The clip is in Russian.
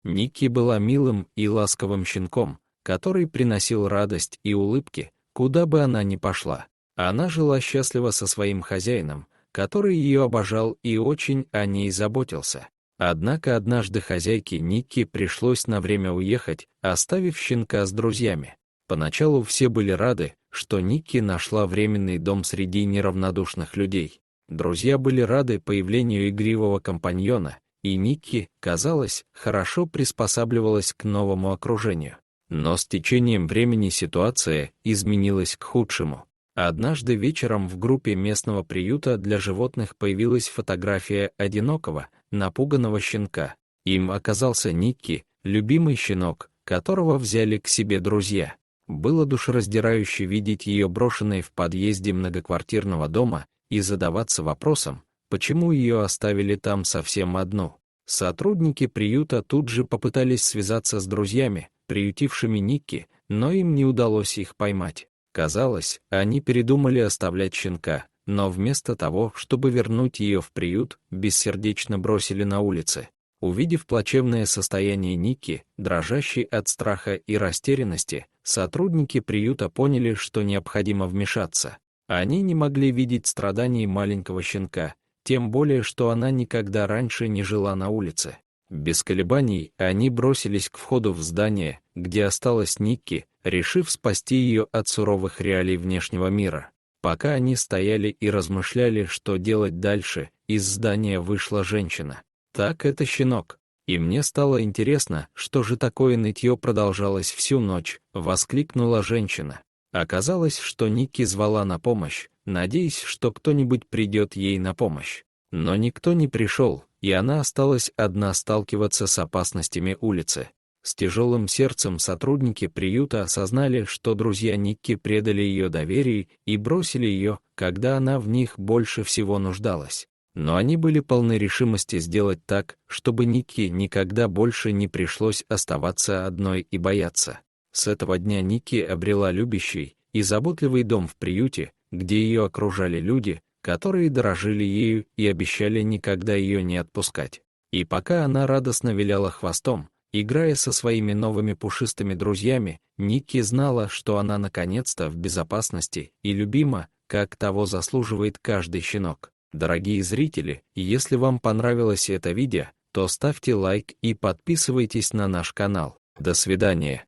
Никки была милым и ласковым щенком, который приносил радость и улыбки, куда бы она ни пошла. Она жила счастливо со своим хозяином, который ее обожал и очень о ней заботился. Однако однажды хозяйке Никки пришлось на время уехать, оставив щенка с друзьями. Поначалу все были рады, что Никки нашла временный дом среди неравнодушных людей. Друзья были рады появлению игривого компаньона, и Никки, казалось, хорошо приспосабливалась к новому окружению. Но с течением времени ситуация изменилась к худшему. Однажды вечером в группе местного приюта для животных появилась фотография одинокого, напуганного щенка. Им оказался Никки, любимый щенок, которого взяли к себе друзья. Было душераздирающе видеть ее брошенной в подъезде многоквартирного дома и задаваться вопросом, почему ее оставили там совсем одну. Сотрудники приюта тут же попытались связаться с друзьями, приютившими Никки, но им не удалось их поймать. Казалось, они передумали оставлять щенка, но вместо того, чтобы вернуть ее в приют, бессердечно бросили на улице. Увидев плачевное состояние Никки, дрожащей от страха и растерянности, сотрудники приюта поняли, что необходимо вмешаться. Они не могли видеть страданий маленького щенка, тем более, что она никогда раньше не жила на улице. Без колебаний они бросились к входу в здание, где осталась Никки, решив спасти ее от суровых реалий внешнего мира. Пока они стояли и размышляли, что делать дальше, из здания вышла женщина. «Так это щенок». И мне стало интересно, что же такое нытье продолжалось всю ночь, воскликнула женщина. Оказалось, что Никки звала на помощь, надеясь, что кто-нибудь придет ей на помощь. Но никто не пришел, и она осталась одна сталкиваться с опасностями улицы. С тяжелым сердцем сотрудники приюта осознали, что друзья Никки предали ее доверие и бросили ее, когда она в них больше всего нуждалась. Но они были полны решимости сделать так, чтобы Никки никогда больше не пришлось оставаться одной и бояться. С этого дня Никки обрела любящий и заботливый дом в приюте, где ее окружали люди, которые дорожили ею и обещали никогда ее не отпускать. И пока она радостно виляла хвостом, играя со своими новыми пушистыми друзьями, Никки знала, что она наконец-то в безопасности и любима, как того заслуживает каждый щенок. Дорогие зрители, если вам понравилось это видео, то ставьте лайк и подписывайтесь на наш канал. До свидания.